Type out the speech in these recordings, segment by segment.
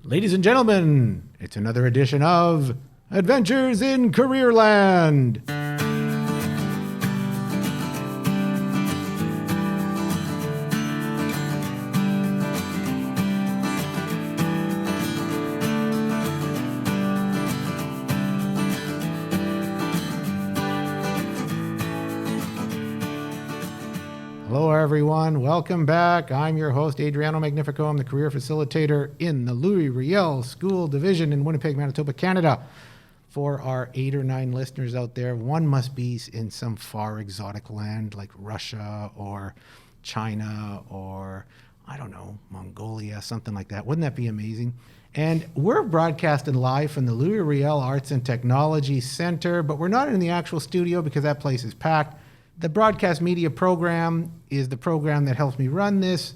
Ladies and gentlemen, it's another edition of Adventures in Careerland. Hello, everyone. Welcome back. I'm your host, Adriano Magnifico. I'm the career facilitator in the Louis Riel School Division in Winnipeg, Manitoba, Canada. For our 8 or 9 listeners out there, one must be in some far exotic land like Russia or China or, I don't know, Mongolia, something like that. Wouldn't that be amazing? And we're broadcasting live from the Louis Riel Arts and Technology Center, but we're not in the actual studio because that place is packed. The broadcast media program is the program that helps me run this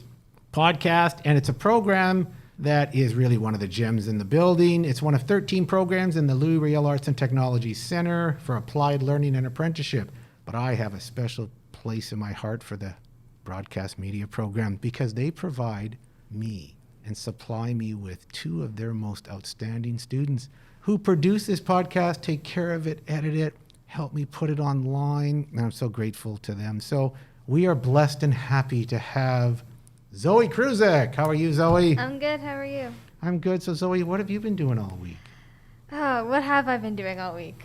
podcast, and it's a program that is really one of the gems in the building. It's one of 13 programs in the Louis Riel Arts and Technology Center for Applied Learning and Apprenticeship. But I have a special place in my heart for the broadcast media program because they provide me and supply me with 2 of their most outstanding students who produce this podcast, take care of it, edit it, help me put it online, and I'm so grateful to them. So we are blessed and happy to have Zoe Kruzek. How are you, Zoe? I'm good. How are you? I'm good. So, Zoe, what have you been doing all week? Oh, what have I been doing all week?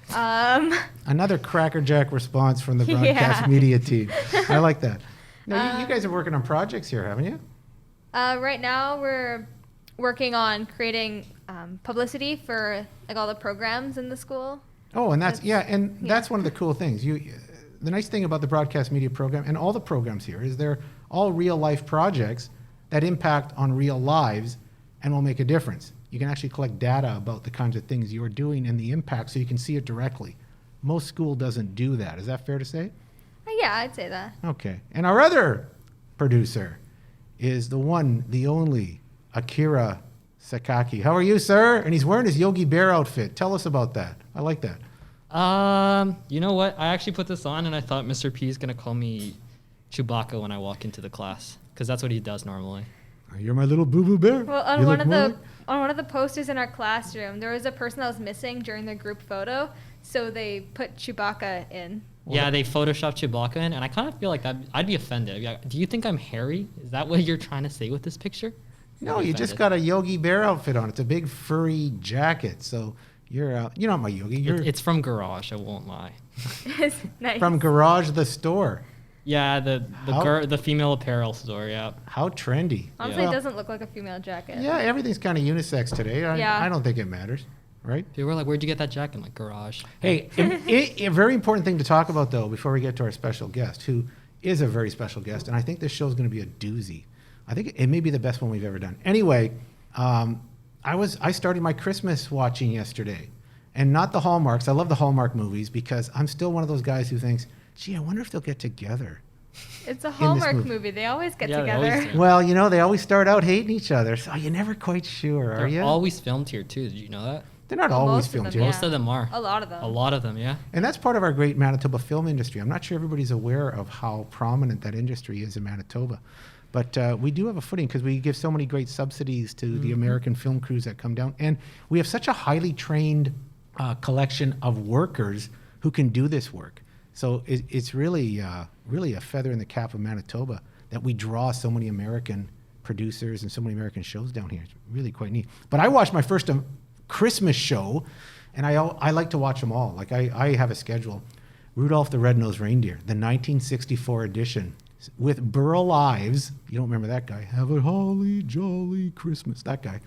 Another crackerjack response from the broadcast media team. I like that. Now, you guys are working on projects here, haven't you? Right now, we're working on creating publicity for like all the programs in the school. Oh, and that's one of the cool things. The nice thing about the broadcast media program and all the programs here is they're all real life projects that impact on real lives and will make a difference. You can actually collect data about the kinds of things you're doing and the impact so you can see it directly. Most school doesn't do that. Is that fair to say? Yeah, I'd say that. Okay. And our other producer is the one, the only, Akira Sakaki. How are you, sir? And he's wearing his Yogi Bear outfit. Tell us about that. I like that. You know what? I actually put this on and I thought Mr. P is going to call me Chewbacca when I walk into the class because that's what he does normally. You're my little boo-boo bear. Well, on one of the posters in our classroom, there was a person that was missing during their group photo, so they put Chewbacca in. Yeah, they photoshopped Chewbacca in, and I kind of feel like that I'd be offended. Do you think I'm hairy? Is that what you're trying to say with this picture? No, you just got a Yogi Bear outfit on. It's a big furry jacket, so you're not my Yogi. It's from Garage, I won't lie. It's nice. From Garage the store. Yeah, the female apparel store, yeah. How trendy. Honestly, it doesn't look like a female jacket. Yeah, everything's kind of unisex today. I don't think it matters, right? People were like, where'd you get that jacket? I'm like, Garage. Hey, a very important thing to talk about, though, before we get to our special guest, who is a very special guest, and I think this show is going to be a doozy. I think it may be the best one we've ever done. Anyway, I started my Christmas watching yesterday, and not the Hallmarks. I love the Hallmark movies because I'm still one of those guys who thinks, gee, I wonder if they'll get together. It's a Hallmark movie. They always get together. Always well, they always start out hating each other, so you're never quite sure, are you? They're always filmed here, too. Did you know that? They're not always filmed here. Most of them are. A lot of them. A lot of them, yeah. And that's part of our great Manitoba film industry. I'm not sure everybody's aware of how prominent that industry is in Manitoba. But we do have a footing because we give so many great subsidies to the American film crews that come down. And we have such a highly trained collection of workers who can do this work. So it's really a feather in the cap of Manitoba that we draw so many American producers and so many American shows down here. It's really quite neat. But I watched my first Christmas show, and I like to watch them all. Like I have a schedule. Rudolph the Red-Nosed Reindeer, the 1964 edition. With Burl Ives, you don't remember that guy? Have a holly jolly Christmas. That guy.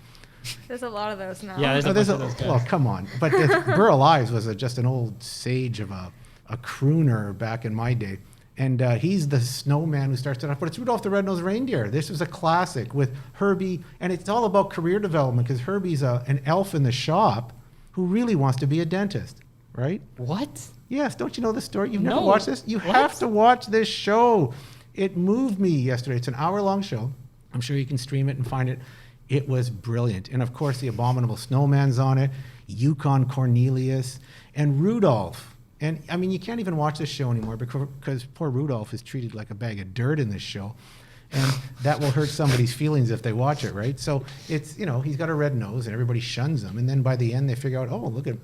There's a lot of those now. Yeah, there's a bunch of those guys. Well, come on. But Burl Ives was just an old sage of a crooner back in my day. And he's the snowman who starts it off. But it's Rudolph the Red-Nosed Reindeer. This was a classic with Herbie. And it's all about career development because Herbie's an elf in the shop who really wants to be a dentist, right? What? Yes. Don't you know the story? You've never watched this? You have to watch this show. It moved me yesterday. It's an hour-long show. I'm sure you can stream it and find it. It was brilliant. And, of course, the Abominable Snowman's on it, Yukon Cornelius, and Rudolph. And, I mean, you can't even watch this show anymore because poor Rudolph is treated like a bag of dirt in this show. And that will hurt somebody's feelings if they watch it, right? So it's, he's got a red nose and everybody shuns him. And then by the end they figure out, oh, look at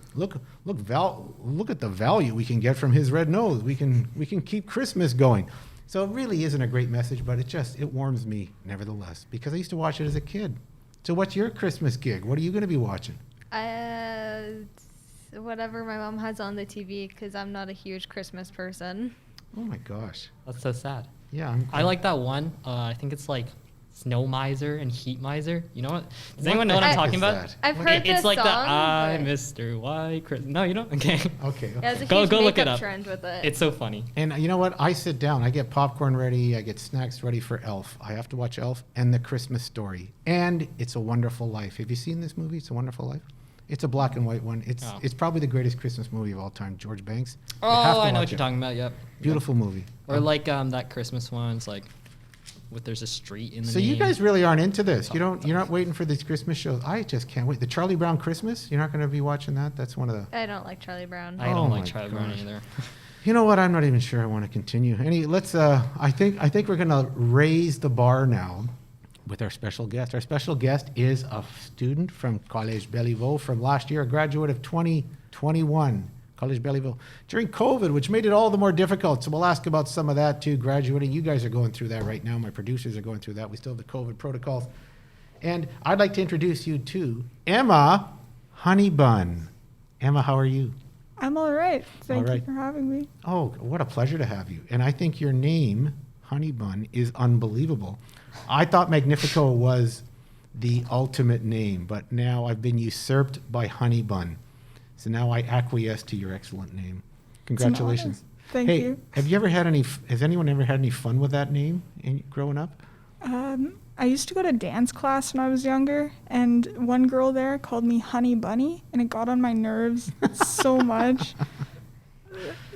the value we can get from his red nose. We can keep Christmas going. So it really isn't a great message, but it warms me nevertheless, because I used to watch it as a kid. So what's your Christmas gig? What are you going to be watching? Whatever my mom has on the TV, because I'm not a huge Christmas person. Oh my gosh. That's so sad. Yeah. I like that one. I think it's like Snow Miser and Heat Miser. You know what? Does anyone know what I'm talking about? I've heard It's this like song, the I, but- Mr. White Christmas. No, you don't? Okay. Okay. Yeah, there's a Go huge look it makeup up. trend with it. It's so funny. And you know what? I sit down. I get popcorn ready. I get snacks ready for Elf. I have to watch Elf and The Christmas Story. And It's a Wonderful Life. Have you seen this movie, It's a Wonderful Life? It's a black and white one. It's probably the greatest Christmas movie of all time, George Banks. You have to Oh, I know watch what you're it. talking about. Yep. Beautiful movie. Or like that Christmas one's like, there's a street in the So name. you guys really aren't into this. You're not waiting for these Christmas shows. I just can't wait. The Charlie Brown Christmas, you're not going to be watching that? That's one of the... I don't like Charlie Brown. I Oh don't my like Charlie Brown gosh. either. You know what? I'm not even sure I want to continue. I think we're going to raise the bar now with our special guest. Our special guest is a student from College Belleville from last year, a graduate of 2021, College Belleville, during COVID, which made it all the more difficult. So we'll ask about some of that too, graduating. You guys are going through that right now. My producers are going through that. We still have the COVID protocols. And I'd like to introduce you to Emma Honeybun. Emma, how are you? I'm all right. Thank All you right. for having me. Oh, what a pleasure to have you. And I think your name, Honeybun, is unbelievable. I thought Magnifico was the ultimate name, but now I've been usurped by Honeybun. So now I acquiesce to your excellent name. Congratulations. Thank Hey, you. has anyone ever had any fun with that name growing up? I used to go to dance class when I was younger, and one girl there called me Honey Bunny, and it got on my nerves so much.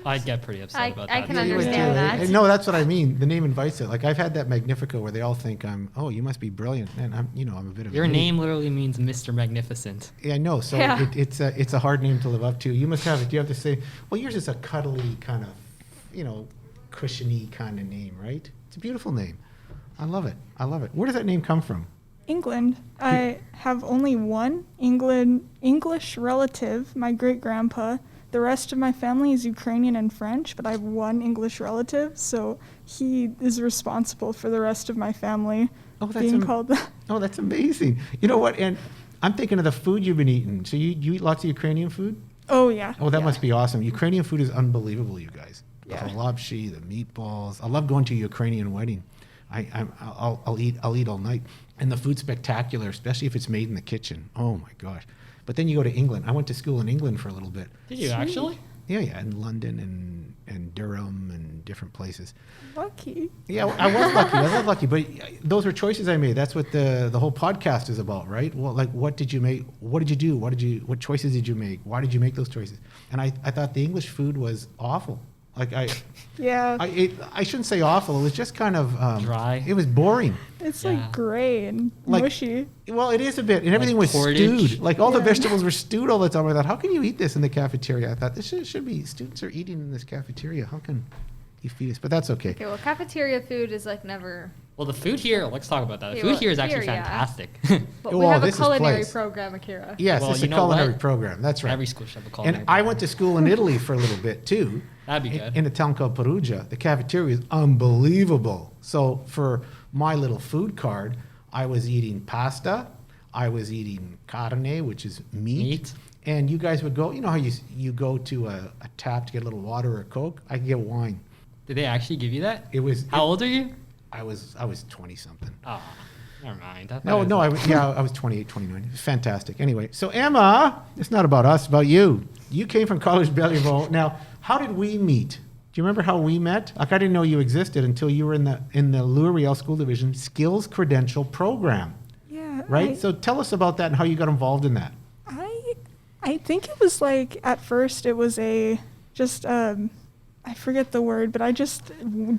I'd get pretty upset about that. I can too. You would understand too, that. right? No, that's what I mean. The name invites it. Like I've had that Magnifico where they all think you must be brilliant, and I'm a bit of Your an idiot. name literally means Mr. Magnificent. Yeah, I know. So Yeah. it's a hard name to live up to. You must have it. You have to say, well, yours is a cuddly kind of, cushiony kind of name, right? It's a beautiful name. I love it. Where does that name come from? England. I have only one English relative, my great-grandpa. The rest of my family is Ukrainian and French, but I have one English relative, so he is responsible for the rest of my family being called that. Oh, that's amazing. You know what? And I'm thinking of the food you've been eating. So you eat lots of Ukrainian food? Oh, yeah. Oh, that yeah. must be awesome. Ukrainian food is unbelievable, you guys. The Yeah. kholabshi, the meatballs. I love going to a Ukrainian wedding. I'll eat all night. And the food's spectacular, especially if it's made in the kitchen. Oh my gosh. But then you go to England. I went to school in England for a little bit. Did you actually? Yeah, in London and Durham and different places. Lucky. Yeah, I was lucky. But those were choices I made. That's what the whole podcast is about, right? Well, like, what did you make? What did you do? What choices did you make? Why did you make those choices? And I thought the English food was awful. Like Yeah. I shouldn't say awful. It was just kind of Dry. It was boring. It's Yeah. like gray and Like- mushy. Well, it is a bit, and everything was porridge. stewed. Like all the Yeah. vegetables were stewed all the time. I thought, how can you eat this in the cafeteria? I thought this should be students are eating in this cafeteria. How can you feed us? But that's okay. Okay, well, cafeteria food is like never. Well, the food here, let's talk about that. The Yeah, food well, here is actually here, yeah. fantastic. But we Well, have a this is culinary place. program, Akira. Yes, Well, it's you a know culinary what? program. That's right. Every school should have a culinary And I went to school in Italy for a little bit too. That'd be good. In a town called Perugia. The cafeteria is unbelievable. So for my little food card, I was eating pasta, I was eating carne, which is meat. And you guys would go, you know how you go to a tap to get a little water or a Coke? I could get wine. Did they actually give you that? It was How old are you? I was 20 something. Oh, never mind. I thought No, it no, I was 28, 29. It was fantastic. Anyway, so Emma, it's not about us, it's about you. You came from College Belleville. Now, how did we meet? Do you remember how we met? Like I didn't know you existed until you were in the Louis Riel School Division Skills Credential Program, Yeah. right? So tell us about that and how you got involved in that. I think it was like at first it was I forget the word, but I just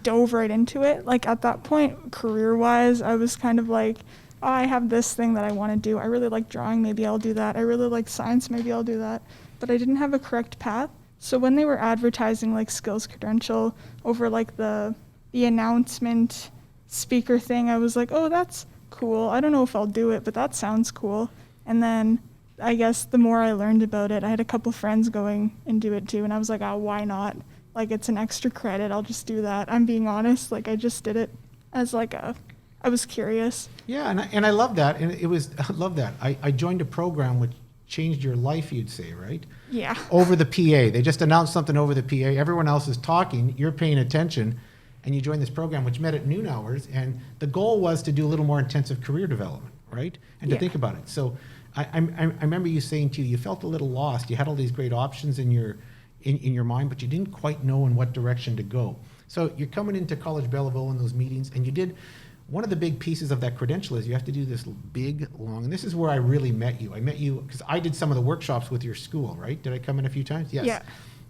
dove right into it. Like at that point, career-wise, I was kind of like, oh, I have this thing that I want to do. I really like drawing, maybe I'll do that. I really like science, maybe I'll do that. But I didn't have a correct path. So when they were advertising like skills credential over like the announcement speaker thing, I was like, oh, that's cool. I don't know if I'll do it, but that sounds cool. And then I guess the more I learned about it, I had a couple friends going and do it too, and I was like, oh, why not? Like, it's an extra credit. I'll just do that. I'm being honest. Like, I just did it as like I was curious. Yeah, and I love that. And I love that. I joined a program which changed your life, you'd say, right? Yeah. Over the PA. They just announced something over the PA. Everyone else is talking. You're paying attention. And you joined this program, which met at noon hours. And the goal was to do a little more intensive career development, right? And to think about it. So I remember you saying to you felt a little lost. You had all these great options in your mind, but you didn't quite know in what direction to go. So you're coming into College Belleville in those meetings, and you did one of the big pieces of that credential is you have to do this big, long, and this is where I really met you. I met you because I did some of the workshops with your school, right? Did I come in a few times? Yes. Yeah.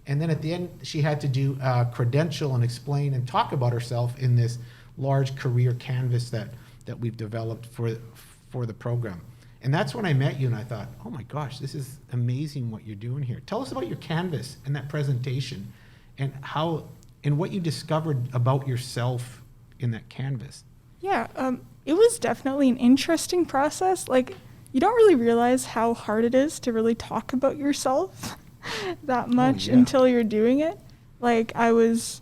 And then at the end, she had to do a credential and explain and talk about herself in this large career canvas that we've developed for the program. And that's when I met you, and I thought, oh my gosh, this is amazing what you're doing here. Tell us about your canvas and that presentation, and what you discovered about yourself in that canvas. Yeah, it was definitely an interesting process. Like, you don't really realize how hard it is to really talk about yourself that much until you're doing it. Like, I was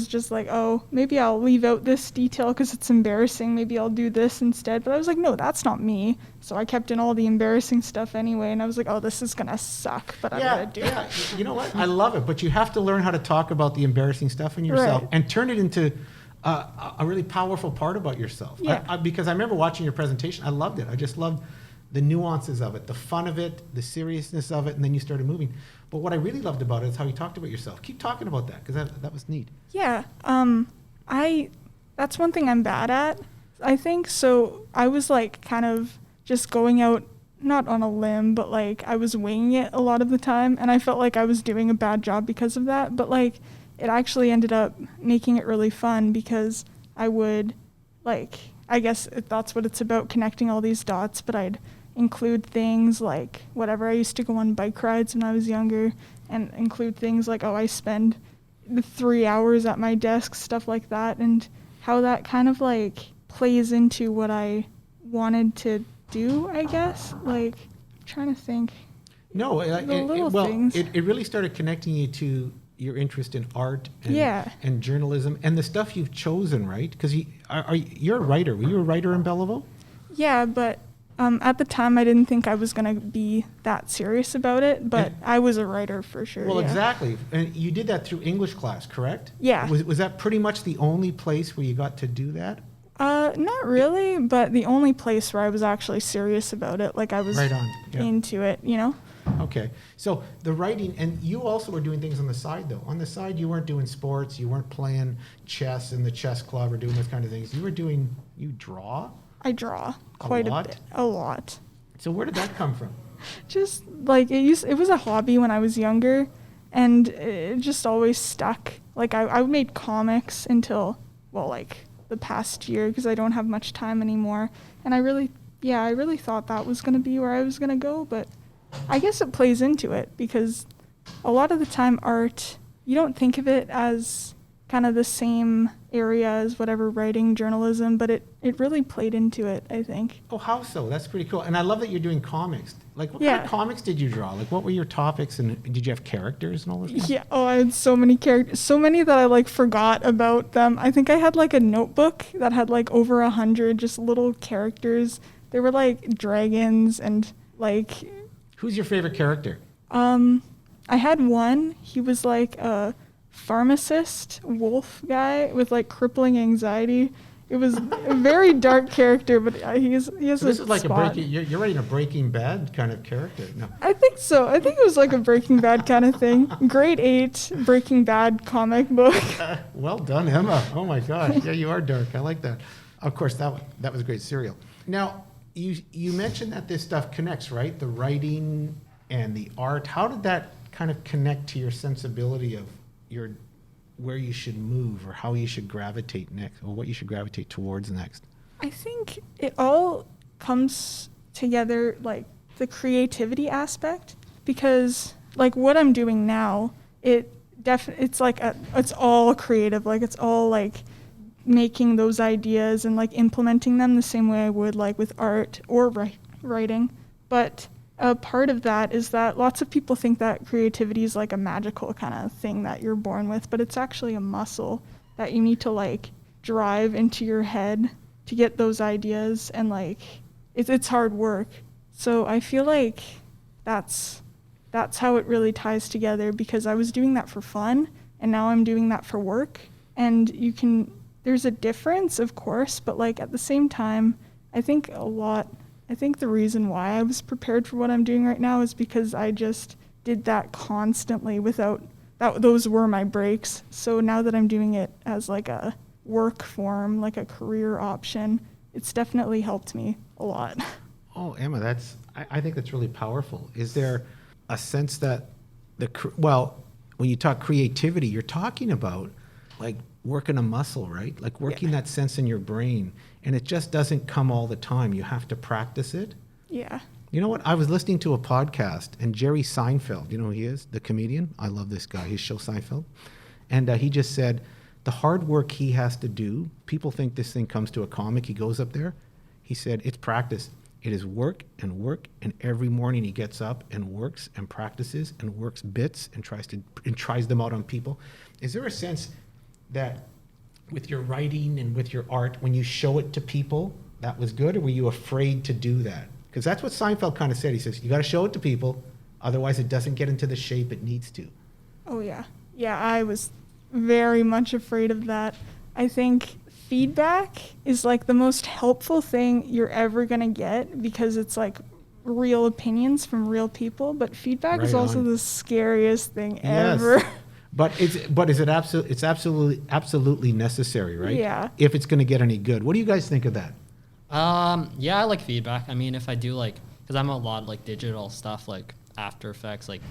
just like, oh, maybe I'll leave out this detail because it's embarrassing. Maybe I'll do this instead. But I was like, no, that's not me. So I kept in all the embarrassing stuff anyway. And I was like, oh, this is going to suck, but I'm going to do it. You know what? I love it. But you have to learn how to talk about the embarrassing stuff in yourself and turn it into a really powerful part about yourself. Yeah. Because I remember watching your presentation. I loved it. I just loved the nuances of it, the fun of it, the seriousness of it, and then you started moving. But what I really loved about it is how you talked about yourself. Keep talking about that, because that was neat. Yeah, that's one thing I'm bad at, I think. So I was like kind of just going out, not on a limb, but like I was winging it a lot of the time, and I felt like I was doing a bad job because of that. But like it actually ended up making it really fun because I would, like, I guess that's what it's about, connecting all these dots, but I'd include things like whatever. I used to go on bike rides when I was younger, and include things like, oh, I spend the 3 hours at my desk, stuff like that, and how that kind of like plays into what I wanted to do, I guess. Like, I'm trying to think. No, things. It really started connecting you to your interest in art and journalism and the stuff you've chosen, right? Because you're a writer. Were you a writer in Belleville? Yeah, but at the time I didn't think I was going to be that serious about it, but I was a writer for sure. Well, exactly. And you did that through English class, correct? Yeah. Was that pretty much the only place where you got to do that? Not really, but the only place where I was actually serious about it, like I was into it, you know? Okay. So the writing, and you also were doing things on the side, though. On the side, you weren't doing sports. You weren't playing chess in the chess club or doing those kind of things. You draw? I draw quite a bit. A lot. So where did that come from? Just like it was a hobby when I was younger, and it just always stuck. Like I made comics until, well, like the past year, because I don't have much time anymore. And I really thought that was going to be where I was going to go, but I guess it plays into it, because a lot of the time art, you don't think of it as kind of the same area as whatever writing, journalism, but it really played into it, I think. Oh, how so? That's pretty cool. And I love that you're doing comics. Like, what kind of comics did you draw? Like, what were your topics, and did you have characters and all this? Yeah, I had so many characters, so many that I like forgot about them. I think I had like a notebook that had like over 100 just little characters. They were like dragons and like... Who's your favorite character? I had one. He was like a pharmacist wolf guy with like crippling anxiety. It was a very dark character, but he has so this is like spot. You're writing a Breaking Bad kind of character. No. I think so. I think it was like a Breaking Bad kind of thing. Grade 8 Breaking Bad comic book. Well done, Emma. Oh my gosh. Yeah, you are dark. I like that. Of course, that was a great serial. Now, you mentioned that this stuff connects, right? The writing and the art. How did that kind of connect to your sensibility of where you should move, or how you should gravitate next, or what you should gravitate towards next? I think it all comes together, like the creativity aspect, because like what I'm doing now, it's like it's all creative, like it's all like making those ideas and like implementing them the same way I would like with art or writing. But a part of that is that lots of people think that creativity is like a magical kind of thing that you're born with, but it's actually a muscle that you need to like drive into your head to get those ideas, and like it's hard work. So I feel like that's how it really ties together, because I was doing that for fun and now I'm doing that for work. And there's a difference, of course, but like at the same time, I think the reason why I was prepared for what I'm doing right now is because I just did that constantly those were my breaks. So now that I'm doing it as like a work form, like a career option, it's definitely helped me a lot. Oh, Emma, I think that's really powerful. Is there a sense that when you talk creativity, you're talking about like working a muscle, right? Like working that sense in your brain, and it just doesn't come all the time. You have to practice it. Yeah. You know what? I was listening to a podcast, and Jerry Seinfeld, you know who he is? The comedian. I love this guy. His show Seinfeld. And he just said the hard work he has to do, people think this thing comes to a comic. He goes up there. He said, it's practice. It is work, and every morning he gets up and works and practices and works bits and tries them out on people. Is there a sense that with your writing and with your art, when you show it to people, that was good, or were you afraid to do that? Because that's what Seinfeld kind of said. He says, you got to show it to people, otherwise it doesn't get into the shape it needs to. Oh, yeah. Yeah, I was very much afraid of that. I think feedback is like the most helpful thing you're ever going to get, because it's like real opinions from real people, but feedback is also the scariest thing ever. But is it absolutely necessary, right? Yeah. If it's going to get any good. What do you guys think of that? Yeah, I like feedback. I mean, if I do because I'm a lot like digital stuff, like After Effects, like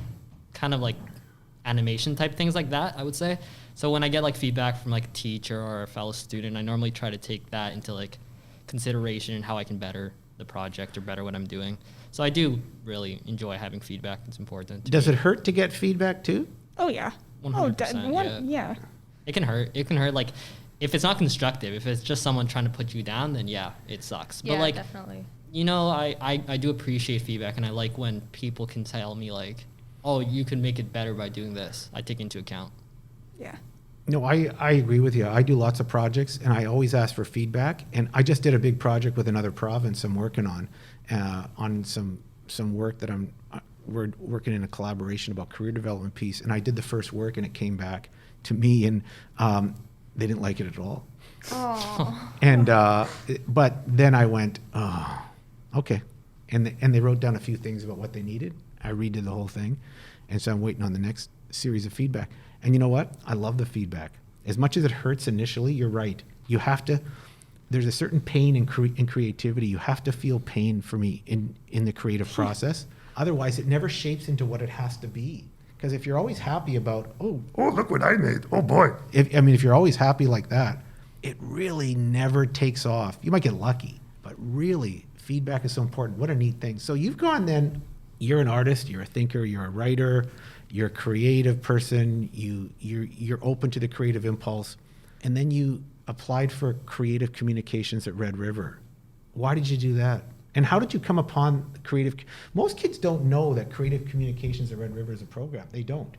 kind of like animation type things like that, I would say. So when I get like feedback from like a teacher or a fellow student, I normally try to take that into like consideration and how I can better the project or better what I'm doing. So I do really enjoy having feedback. It's important. Does it hurt to get feedback too? Oh, yeah. 100%, yeah. It can hurt. It can hurt. Like, if it's not constructive, if it's just someone trying to put you down, then yeah, it sucks. Yeah, but like, definitely. you know, I do appreciate feedback, and I like when people can tell me like, oh, you can make it better by doing this. I take into account. Yeah. No, I agree with you. I do lots of projects, and I always ask for feedback. And I just did a big project with another province I'm working on some work that we're working in a collaboration about career development piece. And I did the first work, and it came back to me, and they didn't like it at all. Oh. And but then I went, oh, okay. And they wrote down a few things about what they needed. I redid the whole thing, and so I'm waiting on the next series of feedback. And you know what? I love the feedback. As much as it hurts initially, you're right. You have to. There's a certain pain in creativity. You have to feel pain for me in the creative process. Otherwise, it never shapes into what it has to be. Because if you're always happy about, oh, look what I made. Oh boy. If you're always happy like that, it really never takes off. You might get lucky, but really, feedback is so important. What a neat thing. So you've gone then. You're an artist. You're a thinker. You're a writer. You're a creative person. You're open to the creative impulse, and then you applied for creative communications at Red River. Why did you do that? And how did you come upon creative? Most kids don't know that creative communications at Red River is a program. They don't.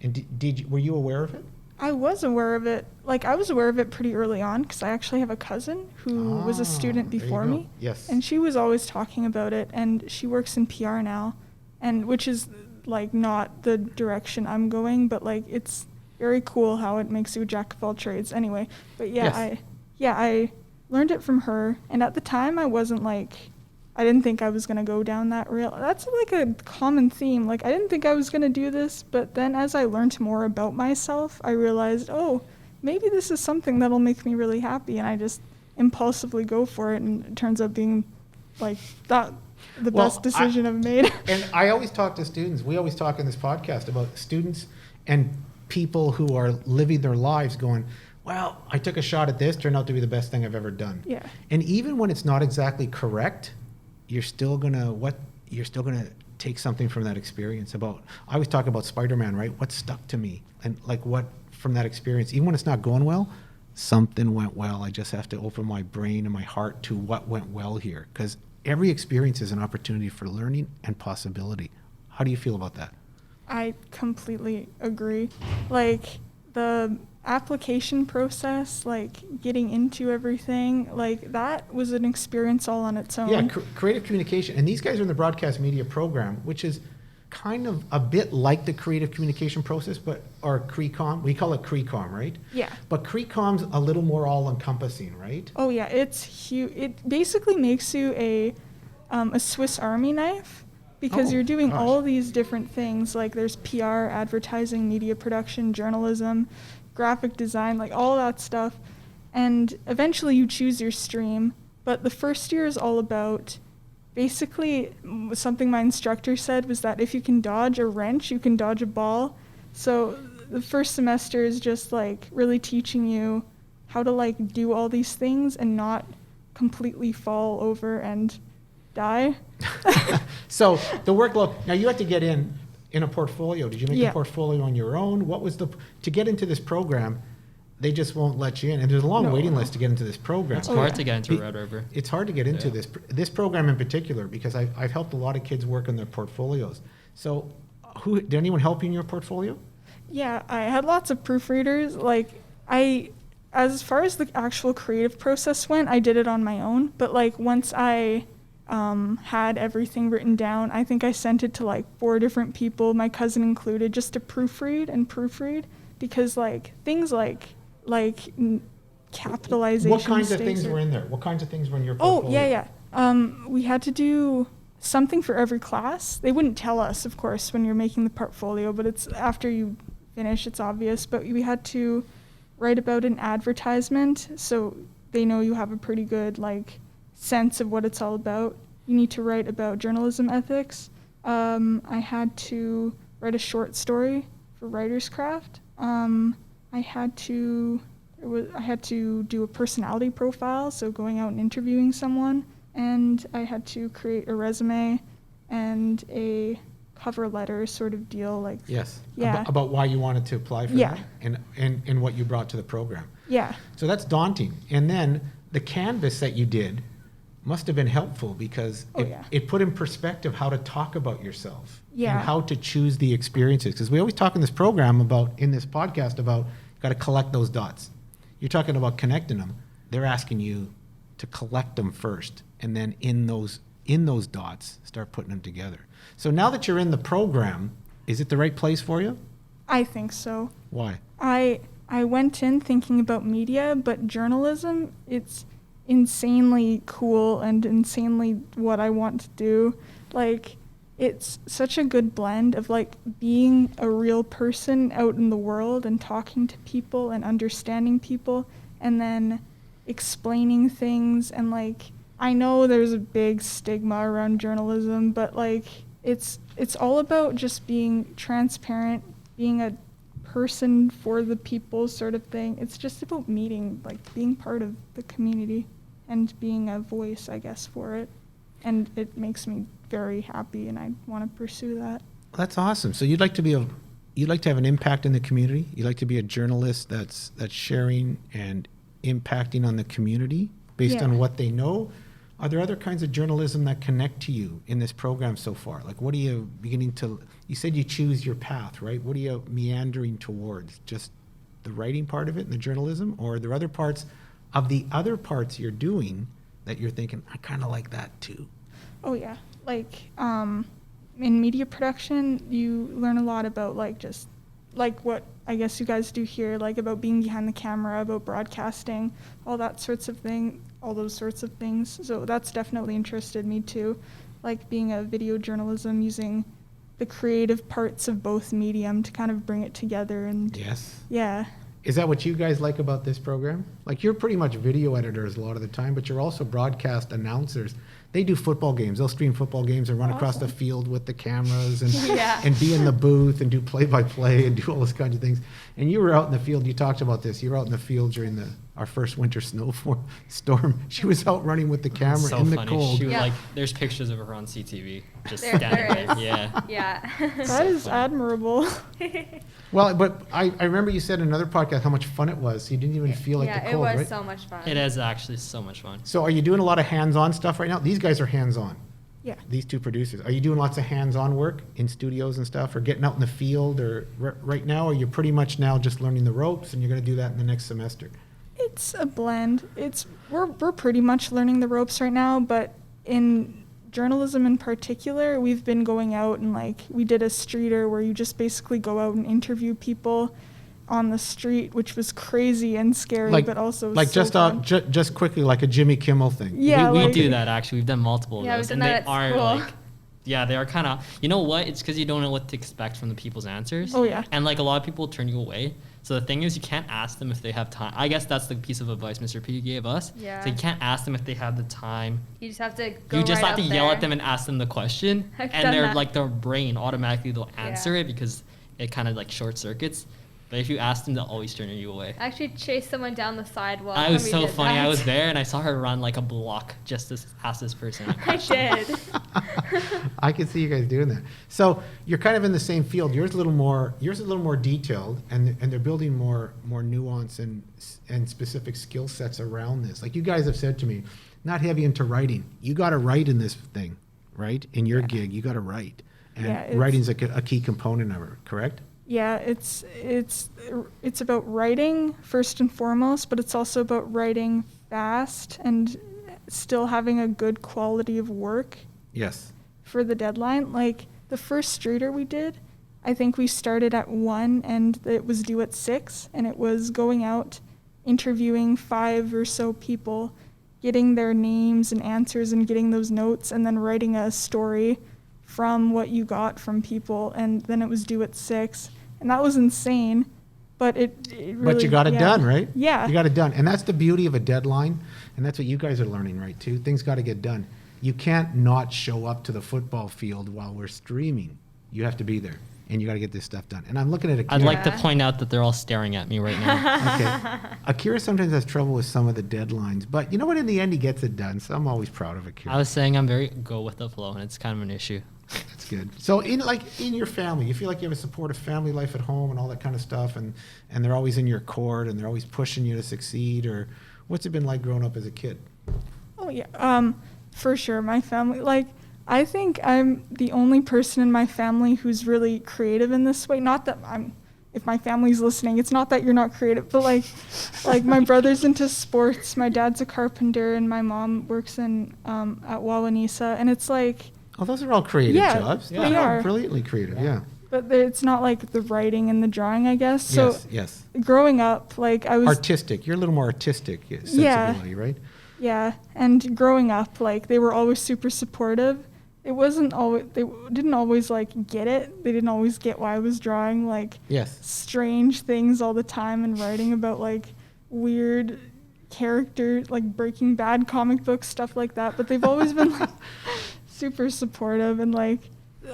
And were you aware of it? I was aware of it. Like, I was aware of it pretty early on, because I actually have a cousin who was a student before me. Yes. And she was always talking about it, and she works in PR now, and which is like not the direction I'm going, but like it's very cool how it makes you a jack of all trades anyway. But yeah, yes. I learned it from her, and at the time I didn't think I was going to go down that rail. That's like a common theme. Like, I didn't think I was going to do this, but then as I learned more about myself, I realized, oh, maybe this is something that'll make me really happy, and I just impulsively go for it, and it turns out being like that the best decision I've made. And I always talk to students. We always talk in this podcast about students and people who are living their lives going, well, I took a shot at this, turned out to be the best thing I've ever done. Yeah. And even when it's not exactly correct, you're still gonna take something from that experience. I always talk about Spider-Man, right? What stuck to me, and like what from that experience, even when it's not going well, something went well. I just have to open my brain and my heart to what went well here, because every experience is an opportunity for learning and possibility. How do you feel about that? I completely agree. Like the application process, like getting into everything, like that was an experience all on its own. Yeah, creative communication. And these guys are in the broadcast media program, which is kind of a bit like the creative communication process, or CRECOM. We call it CRECOM, right? Yeah. But CRECOM's a little more all-encompassing, right? Oh yeah, it's huge. It basically makes you a Swiss Army knife, because Oh, you're doing gosh. all these different things. Like there's PR, advertising, media production, journalism, graphic design, like all that stuff. And eventually you choose your stream. But the first year is all about, basically something my instructor said was that if you can dodge a wrench, you can dodge a ball. So the first semester is just like really teaching you how to like do all these things and not completely fall over and die. So the workload, now you had to get in a portfolio. Did you make Yeah. a portfolio on your own? What was to get into this program, they just won't let you in. And there's a long No. waiting list to get into this program. It's Oh, hard yeah. to get into Red River. It's hard to get into Yeah. this program in particular, because I've helped a lot of kids work on their portfolios. So did anyone help you in your portfolio? Yeah, I had lots of proofreaders. Like as far as the actual creative process went, I did it on my own. But like once I had everything written down, I think I sent it to like 4 different people, my cousin included, just to proofread, because like things like capitalization. What kinds of mistakes things or- were in there? What kinds of things were in your Oh, portfolio? yeah. We had to do something for every class. They wouldn't tell us, of course, when you're making the portfolio, but it's after you finish, it's obvious. But we had to write about an advertisement, so they know you have a pretty good like sense of what it's all about. You need to write about journalism ethics. I had to write a short story for Writer's Craft. I had to do a personality profile, so going out and interviewing someone, and I had to create a resume and a cover letter sort of deal, like Yes. Yeah. About why you wanted to apply for Yeah. that and what you brought to the program. yeah. So that's daunting. And then the canvas that you did must have been helpful, because Oh, yeah. it put in perspective how to talk about yourself Yeah. and how to choose the experiences. Because we always talk in this program in this podcast about got to collect those dots. You're talking about connecting them. They're asking you to collect them first, and then in those dots, start putting them together. So now that you're in the program, is it the right place for you? I think so. Why? I went in thinking about media, but journalism, it's insanely cool and insanely what I want to do. Like, it's such a good blend of like being a real person out in the world and talking to people and understanding people, and then explaining things. And like, I know there's a big stigma around journalism, but like it's all about just being transparent, being a person for the people sort of thing. It's just about meeting, like being part of the community and being a voice, I guess, for it. And it makes me very happy, and I want to pursue that. That's awesome. So you'd like to have an impact in the community. You'd like to be a journalist that's sharing and impacting on the community based on Yeah. what they know. Are there other kinds of journalism that connect to you in this program so far? Like, what are you beginning to? You said you choose your path, right? What are you meandering towards? Just the writing part of it and the journalism, or are there other parts of the other parts you're doing that you're thinking, I kind of like that too? Oh yeah, like in media production, you learn a lot about like just like what I guess you guys do here, like about being behind the camera, about broadcasting, all those sorts of things. So that's definitely interested me too, like being a video journalism, using the creative parts of both medium to kind of bring it together. And Yes. yeah, Is that what you guys like about this program? Like, you're pretty much video editors a lot of the time, but you're also broadcast announcers. They do football games. They'll stream football games and run across the Awesome. field with the cameras and Yeah. and be in the booth and do play-by-play and do all those kinds of things. And you were out in the field. You talked about this. You were out in the field during our first winter storm. She was out running with the camera So in the funny. cold. She was Yeah. like, there's pictures of her on CTV, just There standing there. is. Yeah. Yeah. That is funny. admirable. Well, but I remember you said in another podcast how much fun it was. You didn't even feel like yeah, the it cold, was right? so much fun. It is actually so much fun. So are you doing a lot of hands-on stuff right now? These guys are hands-on. Yeah. These two producers. Are you doing lots of hands-on work in studios and stuff, or getting out in the field, or right now, or you're pretty much now just learning the ropes and you're going to do that in the next semester? It's a blend. We're pretty much learning the ropes right now, but in journalism in particular, we've been going out and like we did a streeter where you just basically go out and interview people on the street, which was crazy and scary, but also like so just fun. just quickly, like a Jimmy Kimmel thing. Yeah, we like- do that actually. We've done multiple Yeah, of we've those, done and that they at are school. like, yeah, they are kind of. You know what? It's because you don't know what to expect from the people's answers. Oh, yeah. And like a lot of people turn you away. So the thing is, you can't ask them if they have time. I guess that's the piece of advice Mr. P gave us. Yeah. So you can't ask them if they have the time. You just have to go You just right have to up yell there. at them and ask them the question, I've and done they're that. like their brain automatically they'll answer Yeah. it because it kind of like short circuits. But if you ask them, they'll always turn you away. I actually chased someone down the sidewalk. I was when we so did funny. I that. was there and I saw her run like a block just to ask this person. a I question. did. I can see you guys doing that. So you're kind of in the same field. Yours a little more detailed, and they're building more nuance and specific skill sets around this. Like you guys have said to me, not heavy into writing. You got to write in this thing, right? In your gig, you got to write, and Yeah, it's- writing's a key component of it. Correct? Yeah, it's about writing first and foremost, but it's also about writing fast and still having a good quality of work Yes. for the deadline. Like the first streeter we did, I think we started at 1 and it was due at 6, and it was going out, interviewing 5 or so people, getting their names and answers and getting those notes, and then writing a story from what you got from people, and then it was due at 6, and that was insane, but it really, But you got it yeah. done, right? Yeah. You got it done. And that's the beauty of a deadline. And that's what you guys are learning, right, too? Things got to get done. You can't not show up to the football field while we're streaming. You have to be there. And you got to get this stuff done. And I'm looking at Akira. I'd like to Yeah. point out that they're all staring at me right now. Okay. Akira sometimes has trouble with some of the deadlines. But you know what? In the end, he gets it done. So I'm always proud of Akira. I was saying I'm very go with the flow, and it's kind of an issue. That's good. So in your family, you feel like you have a supportive family life at home and all that kind of stuff, and they're always in your court and they're always pushing you to succeed, or what's it been like growing up as a kid? Oh yeah, for sure. My family, like, I think I'm the only person in my family who's really creative in this way. Not that if my family's listening, it's not that you're not creative, but like my brother's into sports, my dad's a carpenter, and my mom works in at Wawanesa, and it's like, Oh, those are all creative Yeah, jobs. they Those are. brilliantly creative. Yeah. but it's not like the writing and the drawing, I guess. So yes. Yes. growing up, like I was Artistic. You're a little more artistic sensibility, right? Yeah, and growing up, like, they were always super supportive. It wasn't always, they didn't always, like, get it. They didn't always get why I was drawing, like, Yes. strange things all the time and writing about, like, weird characters, like Breaking Bad comic books, stuff like that. But they've always been, like, super supportive, and, like,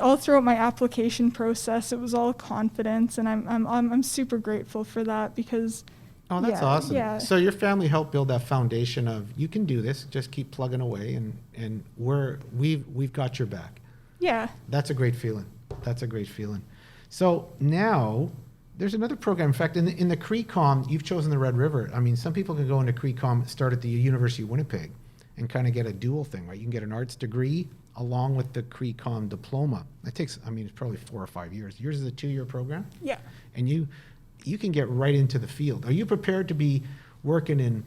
all throughout my application process, it was all confidence, and I'm super grateful for that because Oh, that's yeah, awesome. yeah. So your family helped build that foundation of you can do this. Just keep plugging away, and we've got your back. yeah. That's a great feeling. That's a great feeling. So now there's another program. In fact, in the CRECOM, you've chosen the Red River. I mean, some people can go into CRECOM, start at the University of Winnipeg, and kind of get a dual thing, right? You can get an arts degree along with the CRECOM diploma. That takes, I mean, it's probably 4 or 5 years. Yours is a 2-year program, Yeah. and you can get right into the field. Are you prepared to be working in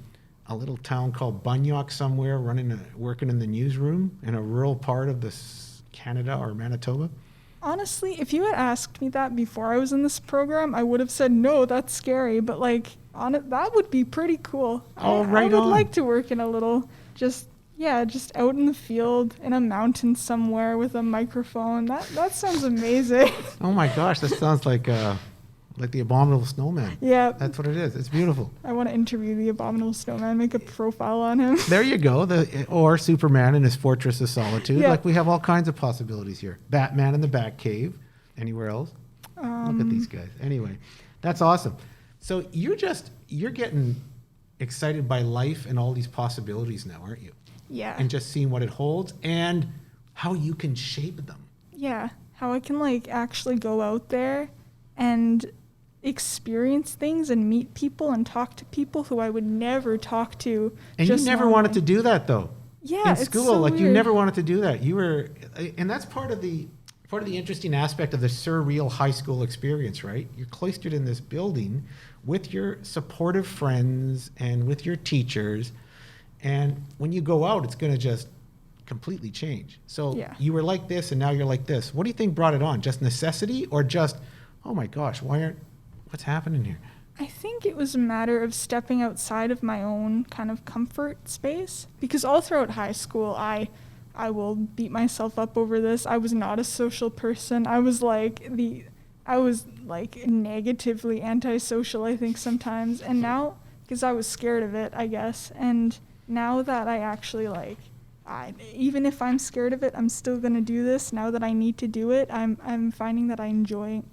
a little town called Bunyock somewhere, working in the newsroom in a rural part of Canada or Manitoba? Honestly, if you had asked me that before I was in this program, I would have said, no, that's scary. But, like, that would be pretty cool. Oh, I right would on. like to work in a little, just out in the field, in a mountain somewhere with a microphone. That sounds amazing. Oh my gosh, that sounds like like the Abominable Snowman. Yeah, That's what it is. It's beautiful. I want to interview the Abominable Snowman, make a profile on him. There you go. Or Superman in his Fortress of Solitude. Yeah. Like we have all kinds of possibilities here. Batman in the Batcave. Anywhere else? Look at these guys. Anyway, that's awesome. So you're getting excited by life and all these possibilities now, aren't you? Yeah. And just seeing what it holds and how you can shape them. Yeah, how I can like actually go out there and experience things and meet people and talk to people who I would never talk to. And you never wanted to do that though. Yeah, in it's school, so like you weird. never wanted to do that. You were, and that's part of the interesting aspect of the surreal high school experience, right? You're cloistered in this building with your supportive friends and with your teachers, and when you go out, it's going to just completely change. So Yeah. you were like this, and now you're like this. What do you think brought it on? Just necessity, or just, oh my gosh, what's happening here? I think it was a matter of stepping outside of my own kind of comfort space, because all throughout high school, I will beat myself up over this. I was not a social person. I was like negatively antisocial, I think sometimes. And now, because I was scared of it, I guess. And now that I actually even if I'm scared of it, I'm still gonna do this. Now that I need to do it, I'm finding that I'm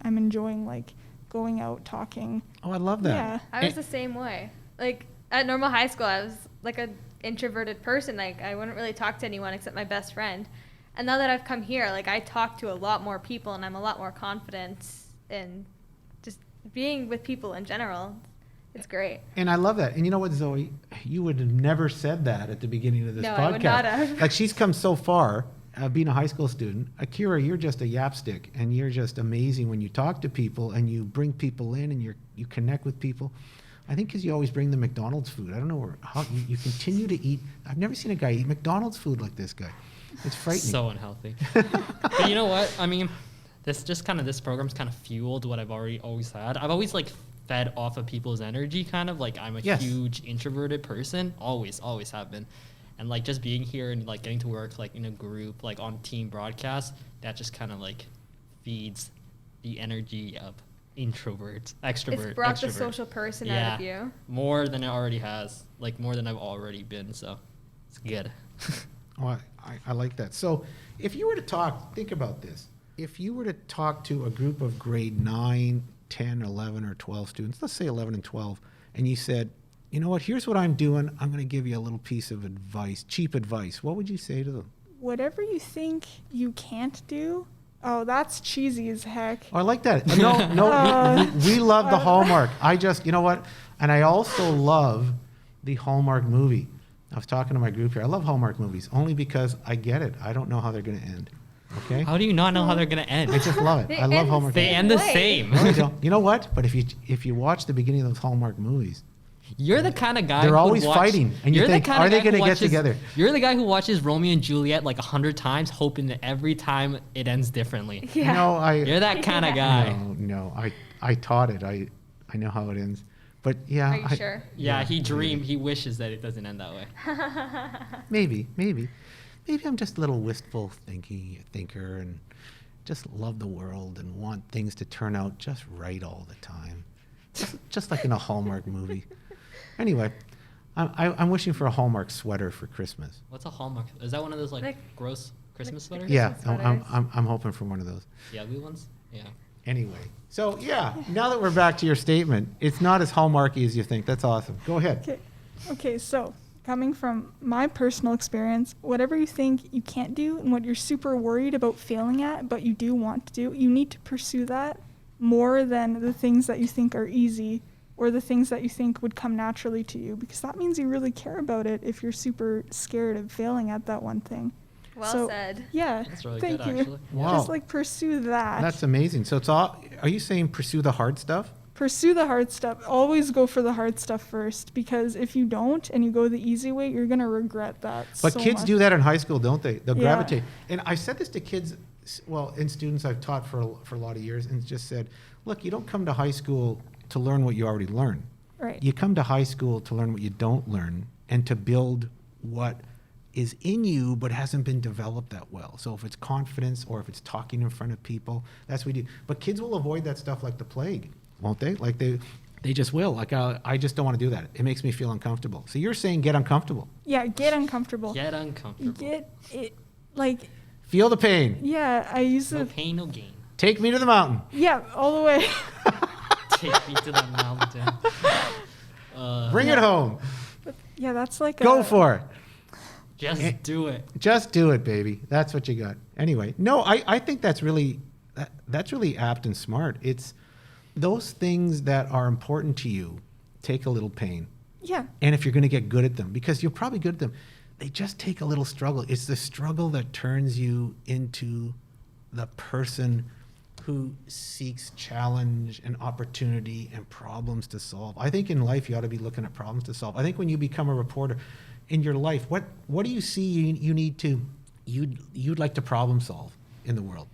enjoying like going out, talking. Oh, I love that. Yeah. I was the same way. Like at normal high school, I was like an introverted person. Like I wouldn't really talk to anyone except my best friend. And now that I've come here, like I talk to a lot more people and I'm a lot more confident in just being with people in general. It's great. And I love that. And you know what, Zoe? You would have never said that at the beginning of this No, podcast. I would not have. Like she's come so far, being a high school student. Akira, you're just a yapstick, and you're just amazing when you talk to people and you bring people in and you connect with people. I think because you always bring the McDonald's food. I don't know how you continue to eat. I've never seen a guy eat McDonald's food like this guy. It's frightening. So unhealthy. But you know what? I mean, this program's kind of fueled what I've always had. I've always like fed off of people's energy, kind of like I'm a Yes. huge introverted person. Always have been. And like just being here and like getting to work like in a group, like on team broadcast, that just kind of like feeds the energy of introverts, extrovert. It's brought the extrovert. social person Yeah. out of you. More than it already has, like more than I've already been. So it's good. Oh, I like that. So if you were to talk, think about this. If you were to talk to a group of grade 9, 10, 11, or 12 students, let's say 11 and 12, and you said, you know what, here's what I'm doing. I'm going to give you a little piece of advice, cheap advice. What would you say to them? Whatever you think you can't do, oh, that's cheesy as heck. Oh, I like that. No, we love the Hallmark. You know what? And I also love the Hallmark movie. I was talking to my group here. I love Hallmark movies only because I get it. I don't know how they're going to end. Okay? How do you not know how they're gonna end? I just love it. They I love end the Hallmark They movies. end the way. same. No, they don't. You know what? But if you watch the beginning of those Hallmark movies, You're the kind of guy They're who always would watch, fighting, and you you're think, the kind are of they guy who gonna get watches- together? You're the guy who watches Romeo and Juliet like 100 times, hoping that every time it ends differently. Yeah. no, You're that kind of guy. no, I taught it. I know how it ends. But yeah, Are you sure? Yeah, he wishes that it doesn't end that way. Maybe I'm just a little wistful thinker and just love the world and want things to turn out just right all the time, just like in a Hallmark movie. Anyway, I'm wishing for a Hallmark sweater for Christmas. What's a Hallmark? Is that one of those like Like- gross Christmas sweaters? Yeah, Christmas I'm sweaters. I'm hoping for one of those. The ugly ones? Yeah. Anyway, so yeah, now that we're back to your statement, it's not as Hallmarky as you think. That's awesome. Go ahead. Okay, so coming from my personal experience, whatever you think you can't do and what you're super worried about failing at, but you do want to do, you need to pursue that more than the things that you think are easy or the things that you think would come naturally to you, because that means you really care about it if you're super scared of failing at that one thing. Well So, said. Yeah, That's really thank good, you. actually. Wow. Just like pursue that. That's amazing. So it's all. Are you saying pursue the hard stuff? Pursue the hard stuff. Always go for the hard stuff first, because if you don't and you go the easy way, you're going to regret that. But so kids much. do that in high school, don't they? They'll Yeah. gravitate. And I said this to kids, well, and students I've taught for a lot of years, and just said, look, you don't come to high school to learn what you already learn. Right. You come to high school to learn what you don't learn and to build what is in you but hasn't been developed that well. So if it's confidence or if it's talking in front of people, that's what we do. But kids will avoid that stuff like the plague. won't they? Like they just will. Like I just don't want to do that. It makes me feel uncomfortable. So you're saying get uncomfortable. Yeah, get uncomfortable. Get uncomfortable. Get it, like, Feel the pain. yeah, I use No it. pain, no gain. Take me to the mountain. Yeah, all the way. Take me to the mountain. Bring it home. Yeah, that's like Go for it. Just do it. Just do it, baby. That's what you got. Anyway, no, I think that's really apt and smart. It's those things that are important to you take a little pain. Yeah, And if you're going to get good at them, because you're probably good at them, they just take a little struggle. It's the struggle that turns you into the person who seeks challenge and opportunity and problems to solve. I think in life you ought to be looking at problems to solve. I think when you become a reporter in your life, what do you see you'd like to problem solve in the world?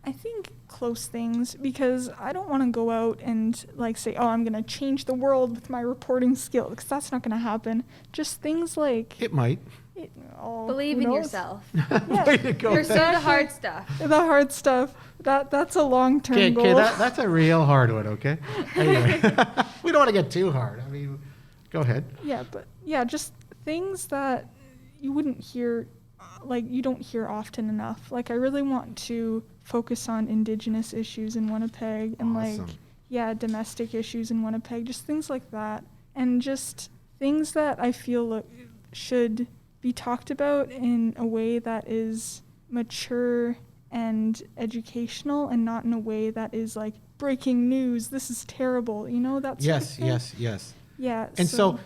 I think close things, because I don't want to go out and like say, oh, I'm going to change the world with my reporting skill, because that's not going to happen. Just things like It might. Believe who in knows? yourself. Yeah. Way to go. Pursue the hard stuff. The hard stuff. That's a long-term Okay, goal. that's a real hard one, okay? Anyway, we don't want to get too hard. I mean, go ahead. Yeah, but yeah, just things that you wouldn't hear, like you don't hear often enough. Like I really want to focus on Indigenous issues in Winnipeg and Awesome. like, yeah, domestic issues in Winnipeg, just things like that. And just things that I feel should be talked about in a way that is mature and educational, and not in a way that is like breaking news, this is terrible, you know, that sort of thing. Yes. Yeah. And so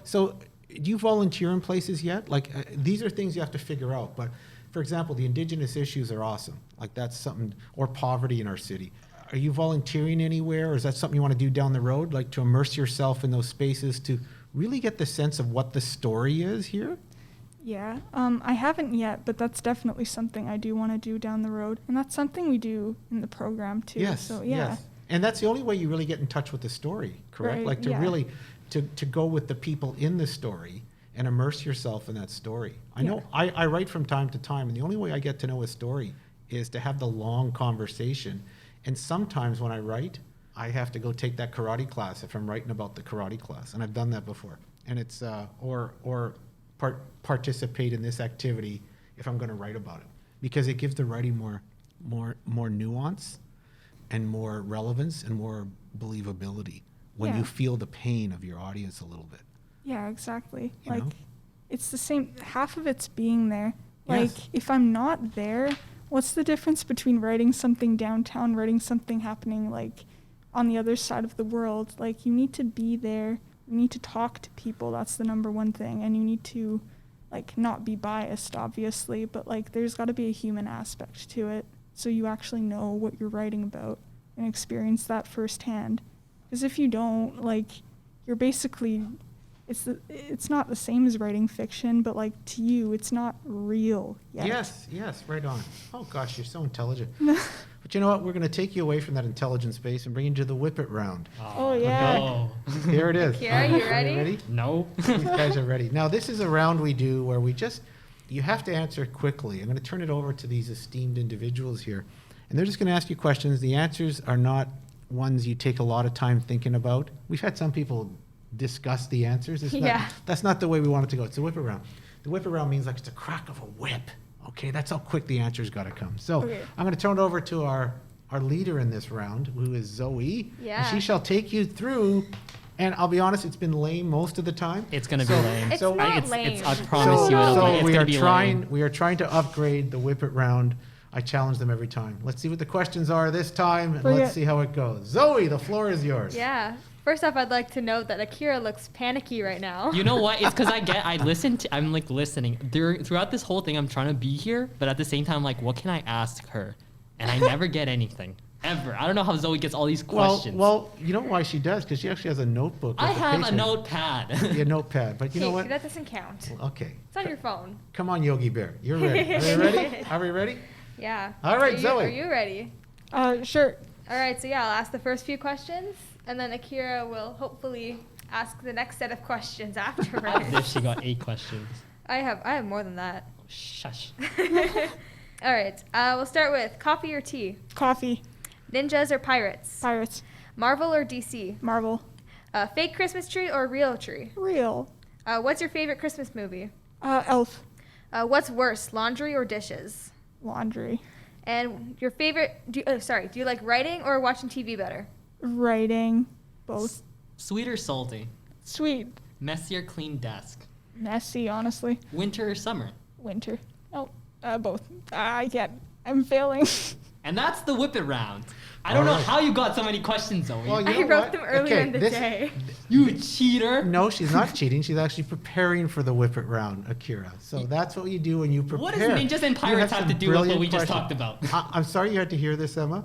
do you volunteer in places yet? Like these are things you have to figure out. But for example, the Indigenous issues are awesome. Like that's something, or poverty in our city. Are you volunteering anywhere, or is that something you want to do down the road? Like to immerse yourself in those spaces to really get the sense of what the story is here? Yeah, I haven't yet, but that's definitely something I do want to do down the road. And that's something we do in the program too. Yes, So yeah. yes. And that's the only way you really get in touch with the story, correct? Right, Like to yeah. really, to go with the people in the story and immerse yourself in that story. I know I write from time to time, and the only way I get to know a story is to have the long conversation. And sometimes when I write, I have to go take that karate class if I'm writing about the karate class. And I've done that before. And it's, participate in this activity if I'm going to write about it, because it gives the writing more nuance and more relevance and more believability when Yeah. you feel the pain of your audience a little bit. Yeah, exactly. You Like know? it's the same, half of it's being there. Like Yes. if I'm not there, what's the difference between writing something downtown, writing something happening like on the other side of the world? Like you need to be there. You need to talk to people. That's the number one thing. And you need to like not be biased, obviously, but like there's got to be a human aspect to it, so you actually know what you're writing about and experience that firsthand. Because if you don't, like, you're basically, it's not the same as writing fiction, but like to you, it's not real yet. Yes, right on. Oh gosh, you're so intelligent. But you know what? We're going to take you away from that intelligent space and bring you to the whip it round. Oh, yeah. No. Here it is. Kira, you Are you ready? No. These guys are ready. Now, this is a round we do where you have to answer quickly. I'm going to turn it over to these esteemed individuals here, and they're just going to ask you questions. The answers are not ones you take a lot of time thinking about. We've had some people discuss the answers. That's not the way we want it to go. It's a whip around. The whip around means like it's a crack of a whip. Okay, that's how quick the answer's got to come. So Okay. I'm going to turn it over to our leader in this round, who is Zoe. Yeah. And she shall take you through. And I'll be honest, it's been lame most of the time. It's gonna be So- lame. It's so not It's, lame. I promise you it'll so be. It's we gonna are be trying. lame. We are trying to upgrade the whip it round. I challenge them every time. Let's see what the questions are this time, and Bring let's it. see how it goes. Zoe, the floor is yours. Yeah. First off, I'd like to note that Akira looks panicky right now. You know what? It's because I'm like listening. Throughout this whole thing, I'm trying to be here, but at the same time, like, what can I ask her? And I never get anything. Ever. I don't know how Zoe gets all these questions. Well, you know why she does? Because she actually has a notebook. I with have a patient- notepad. A notepad. But you know Okay, what? that doesn't count. Okay. It's on your phone. Come on, Yogi Bear. You're ready. Are you ready? Are we ready? Yeah. All right, Zoe. Are you ready? Sure. All right, so yeah, I'll ask the first few questions, and then Akira will hopefully ask the next set of questions As afterwards. if she got 8 questions. I have more than that. Shush. All right, we'll start with coffee or tea, Coffee. ninjas or pirates, Pirates. Marvel or DC? Marvel. Fake Christmas tree or real tree? Real. What's your favorite Christmas movie? Elf. What's worse, laundry or dishes? Laundry. And your favorite, do you like writing or watching TV better? Writing. Both. Sweet or salty? Sweet. Messy or clean desk? Messy, honestly. Winter or summer? Winter. Oh, both. I can't. I'm failing. And that's the whip it round. I don't know how you got so many questions, Zoe. Well, you I know wrote what? them earlier Okay, in the this- day. You cheater. No, she's not cheating. She's actually preparing for the whip it round, Akira. So that's what you do when you prepare. What does ninjas and You pirates have some to do with what brilliant we just questions. talked about? I'm sorry you had to hear this, Emma.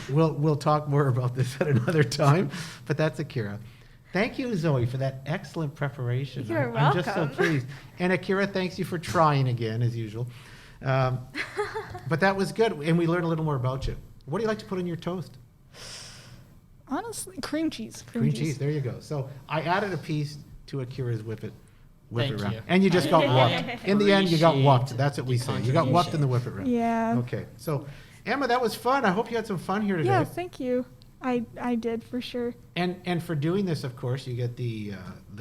We'll talk more about this at another time, but that's Akira. Thank you, Zoe, for that excellent preparation. You're I'm just so welcome. pleased. And Akira, thanks you for trying again, as usual. But that was good, and we learned a little more about you. What do you like to put in your toast? Honestly, cream cheese. Cream cheese. There you go. So I added a piece to Akira's whip it Thank round. you. And you just got Yeah. whopped. In the end, you got Appreciate whopped. That's what we the say. You got whopped in the whip it round. Yeah. Okay. So, Emma, that was fun. I hope you had some fun here today. Yeah, thank you. I did for sure. And for doing this, of course, you get the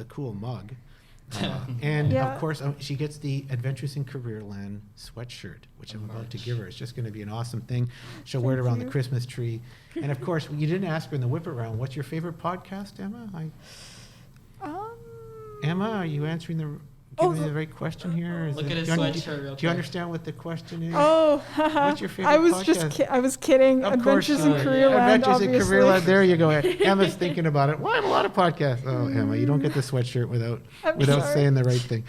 cool mug. And Yeah. of course, she gets the Adventures in Careerland sweatshirt, which I'm about to give her. It's just going to be an awesome thing. She'll wear it Thank around the you. Christmas tree. And of course, you didn't ask her in the whip it round, what's your favorite podcast, Emma? Emma, are you answering giving me the right question here? Is Look it- at his do you un- sweatshirt real Do you quick. understand what the question is? Oh, What's your favorite I was podcast? I was kidding. Of course Adventures you in are. Careerland, Adventures in obviously. Careerland. There you go. Emma's thinking about it. Well, I have a lot of podcasts. Oh, Emma, you don't get the sweatshirt without I'm sorry. saying the right thing.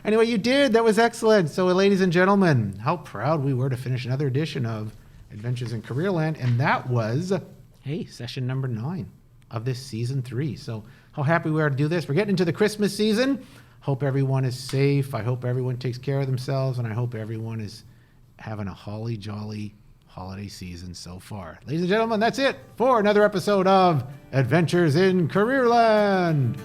Anyway, you did. That was excellent. So, ladies and gentlemen, how proud we were to finish another edition of Adventures in Careerland, and that was, session number 9 of this season 3. So, how happy we are to do this. We're getting into the Christmas season. Hope everyone is safe. I hope everyone takes care of themselves, and I hope everyone is having a holly jolly holiday season so far. Ladies and gentlemen, that's it for another episode of Adventures in Careerland.